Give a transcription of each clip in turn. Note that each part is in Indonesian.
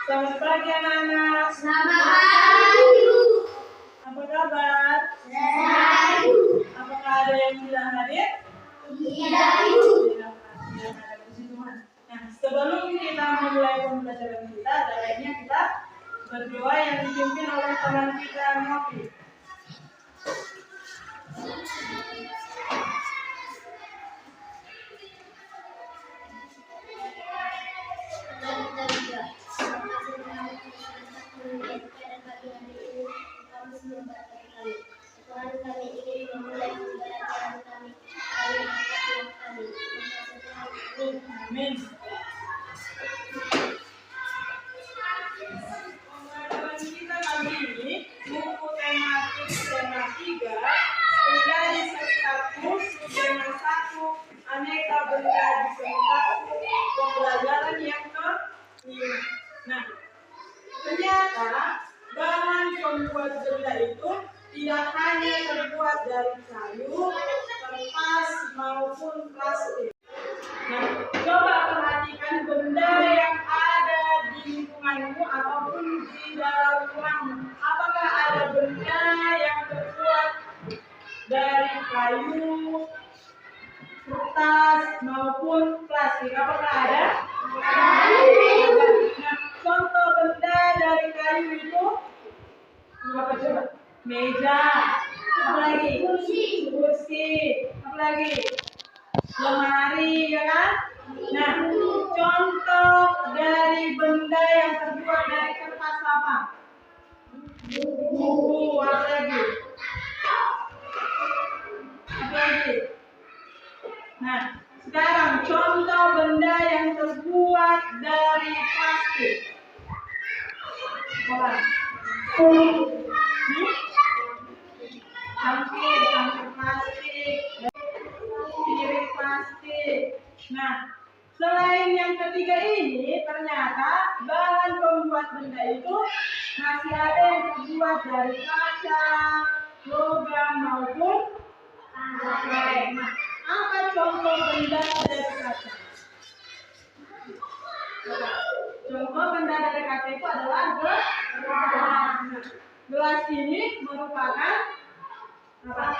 Selamat pagi anak-anak. Selamat pagi. Apa kabar? Sehat. Apakah ada yang tidak hadir? Tidak. Tidak ada, puji Tuhan. Nah, sebelum kita memulai pembelajaran kita, baiknya kita berdoa yang dipimpin oleh teman kita Novi. Tuhan, kami ingin memulai pembelajaran kami. Amin. Pembelajaran kita kali ini buku tematik tema 3, benda di satu, tema 1, aneka benda di satu, pembelajaran yang ke-5. Nah, ternyata bahan pembuat benda itu tidak hanya terbuat dari kayu, kertas maupun plastik. Nah, coba perhatikan benda yang ada di lingkunganmu ataupun di dalam rumahmu. Apakah ada benda yang terbuat dari kayu, kertas maupun plastik? Apakah ada? Nah, contoh benda dari kayu itu apa coba? Meja, apa lagi? Kursi, apa lagi? Lemari, ya kan? Nah, contoh dari benda yang terbuat dari kertas apa? Buku, apa lagi? Apa lagi? Nah, sekarang contoh benda yang terbuat dari plastik. Apa? Cangkir plastik, piring plastik. Nah, selain yang ketiga ini, ternyata bahan pembuat benda itu masih ada yang terbuat dari kaca, logam maupun baterai. Nah, apa contoh benda dari kaca? Contoh benda dari kaca itu adalah gelas. Gelas ini merupakan apa?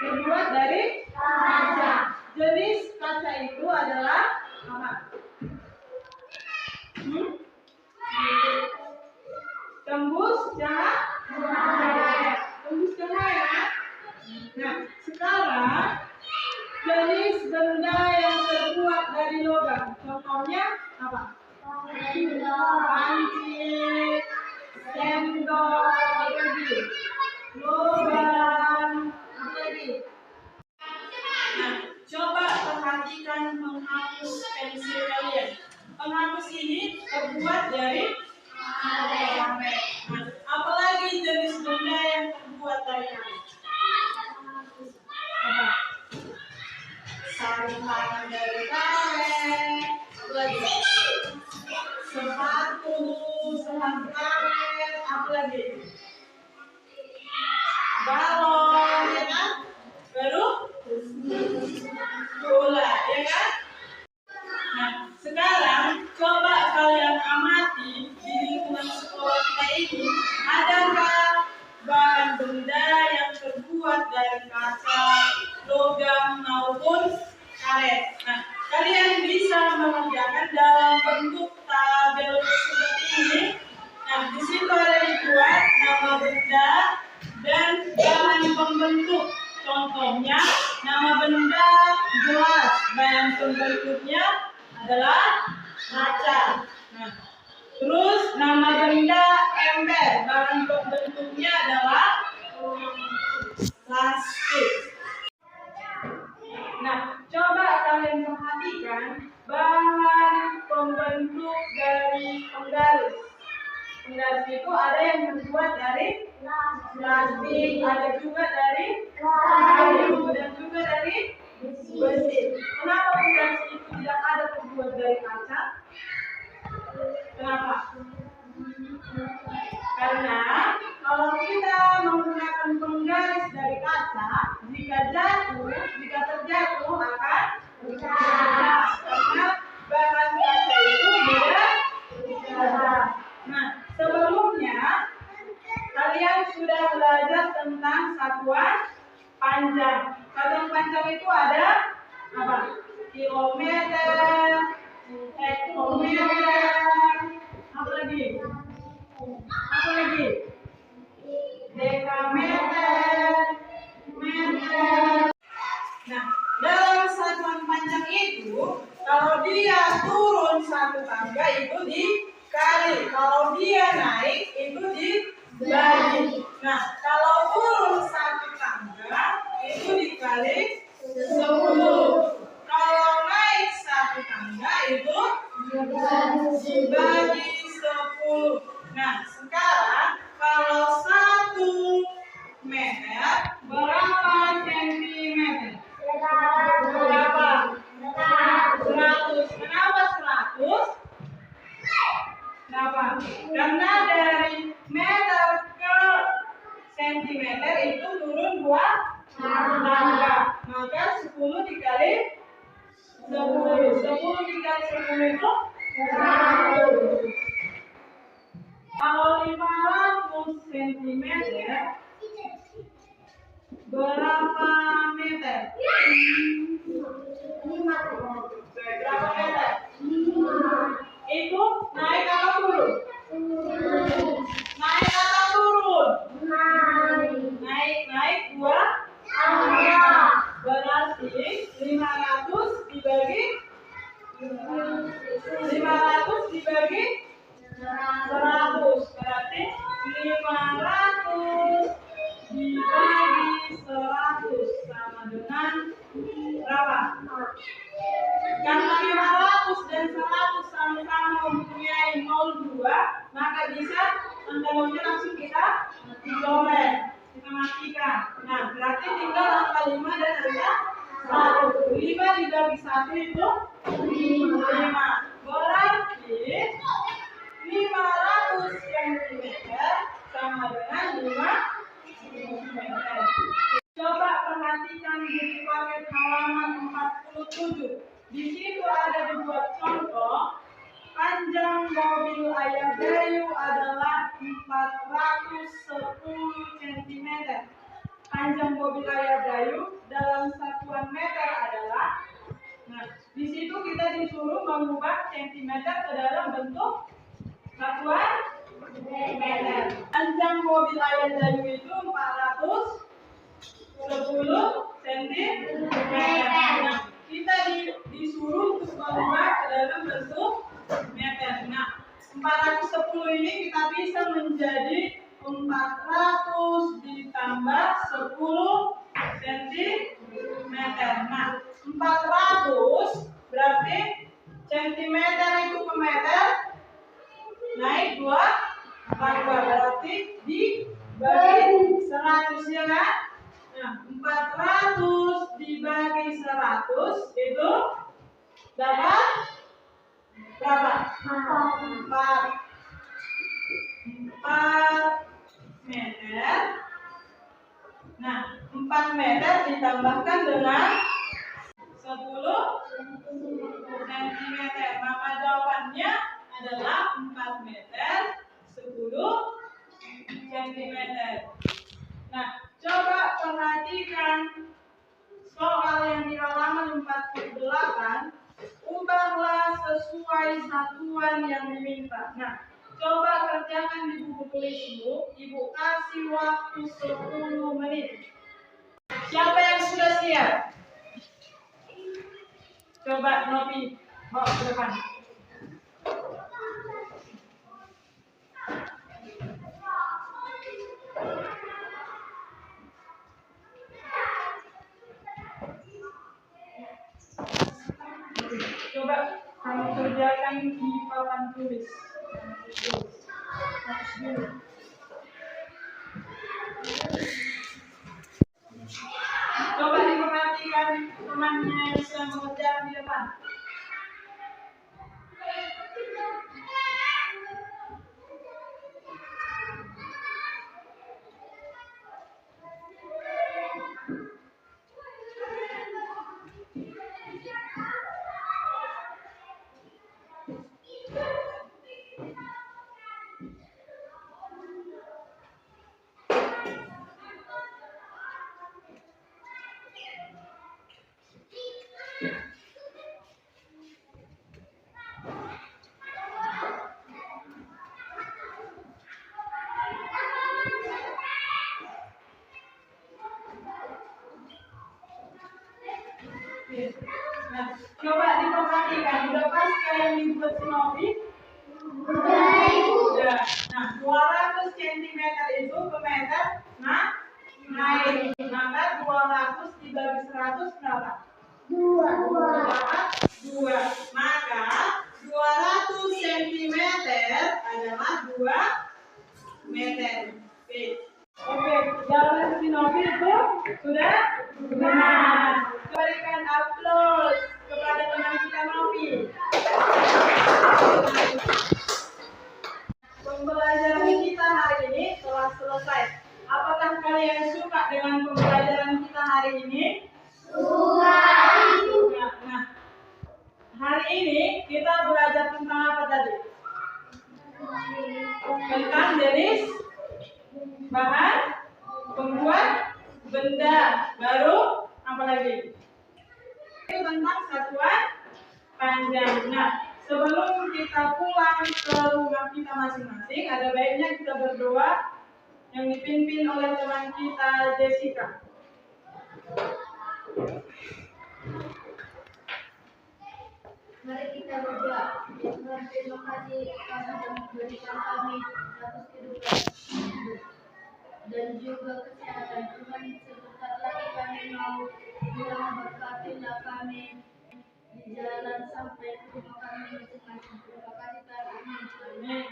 Terbuat dari kaca. Jenis kaca itu adalah apa? Tembus cahaya. Tembus cahaya. Nah, sekarang jenis benda yang terbuat dari logam. Contohnya apa? Panci, sendok, apa lagi? Logam, apa lagi? Nah, coba perhatikan penghapus pensil kalian. Penghapus ini terbuat dari karet. Nah, apalagi jenis benda yang terbuat dari karet? Apa? Sarung tangan dari karet. Apa lagi? Sepatu karet. Apa lagi? Balon, ya kan? Baru bola, ya kan? Nah, sekarang coba kalian amati di lingkungan sekolah kita ini, adakah bahan benda yang terbuat dari kaca, logam maupun karet? Nah, kalian bisa mengerjakan dalam bentuk tabel seperti ini. Nah, di situ ada dibuat nama benda dan bahan pembentuk. Contohnya, nama benda gelas, bahan pembentuknya adalah kaca. Nah, terus nama benda ember, bahan pembentuknya adalah plastik. Nah, coba kalian perhatikan bahan pembentuk dari penggaris. Penggaris itu ada yang terbuat dari plastik, ada juga dari kayu, dan juga dari besi. Kenapa penggaris itu tidak ada terbuat dari kaca? Kenapa? Karena kalau kita menggunakan penggaris dari kaca, jika terjatuh akan pecah. Karena bahan kaca itu mudah satuan panjang. Satuan panjang itu ada apa? Kilometer, hektometer, apa lagi? Dekameter, meter. Nah, dalam satuan panjang itu, kalau dia turun satu tangga itu dikali, kalau dia naik itu dibagi. Nah, kalau turun satu tangga itu dikali 10. Kalau naik satu tangga itu dibagi 10. Nah, sekarang kalau 1 meter berapa sentimeter? Berapa? 100. Kenapa 100? Kenapa? Karena dari meter ke sentimeter itu turun 2 tangga. Maka 10 dikali 10. 10 dikali 10 itu 100. Kalau 500 sentimeter berapa meter? Berapa meter? Itu naik atau turun? Naik atau turun? Naik 2 tangga. Berarti 500 dibagi 100 berarti 500 dibagi 100 sama dengan berapa? Karena 500 dan 100 sama-sama mempunyai 02, maka bisa angka nolnya langsung kita colek, kita matikan. Nah, berarti tinggal angka 5 dan angka 1. 5 dibagi 1 itu 5. Berarti 500 cm sama dengan 5 meter. Coba perhatikan buku paket halaman 47. Di situ ada dibuat contoh. Panjang mobil Ayah Dayu adalah 410 cm. Panjang mobil Ayah Dayu dalam satuan meter adalah. Nah, di situ kita disuruh mengubah centimeter ke dalam bentuk satuan meter. Panjang mobil Ayah Dayu itu 410 cm. Nah, kita disuruh untuk mengubah ke dalam bentuk meter. Nah, 410 ini kita bisa menjadi 400 ditambah 10 cm. Nah, 400 berarti centimeter itu ke meter naik 2 tangga, berarti dibagi 100 ya kan? Nah, 400 dibagi 100 itu dapat berapa? 4 meter. Nah, 4 meter ditambahkan dengan 10 cm. Maka jawabannya adalah 4 meter 10 cm. Nah, coba perhatikan soal yang di halaman 48. Ubahlah sesuai satuan yang diminta. Nah, coba kerjakan di buku tulismu. Ibu kasih waktu 10 menit. Siapa yang sudah siap? Coba Nopi bawa ke depan. Coba kamu kerjakan di papan tulis. Coba diperhatikan temannya yang sedang mengerjakan di depan. yang dibuat si Novi? Udah. Nah, 200 cm itu ke meter naik. Maka 200 dibagi 100 berapa? 2. Maka 200 cm adalah 2 meter. Oke, jawaban si Novi itu sudah benar. Berikan aplaus kepada teman kita Novi. Pembelajaran kita hari ini telah selesai. Apakah kalian suka dengan pembelajaran kita hari ini? Suka. Nah, hari ini kita belajar tentang apa tadi? Tentang jenis bahan pembuat benda. Baru apa lagi? Itu tentang satuan panjang. Nah, sebelum kita pulang ke rumah kita masing-masing, ada baiknya kita berdoa yang dipimpin oleh teman kita Jessica. Mari kita berdoa. Tuhan, terima kasih karena telah memberikan kami status kehidupan dan juga kesehatan. Tuhan, sebentar lagi kami mau pulang, berkatilah kami di jalan sampai ke rumah kami masing-masing. Terima kasih Tuhan. Amin.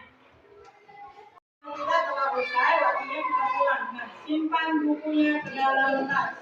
Kita telah selesai, waktunya kita pulang. Nah, simpan bukunya ke dalam tas.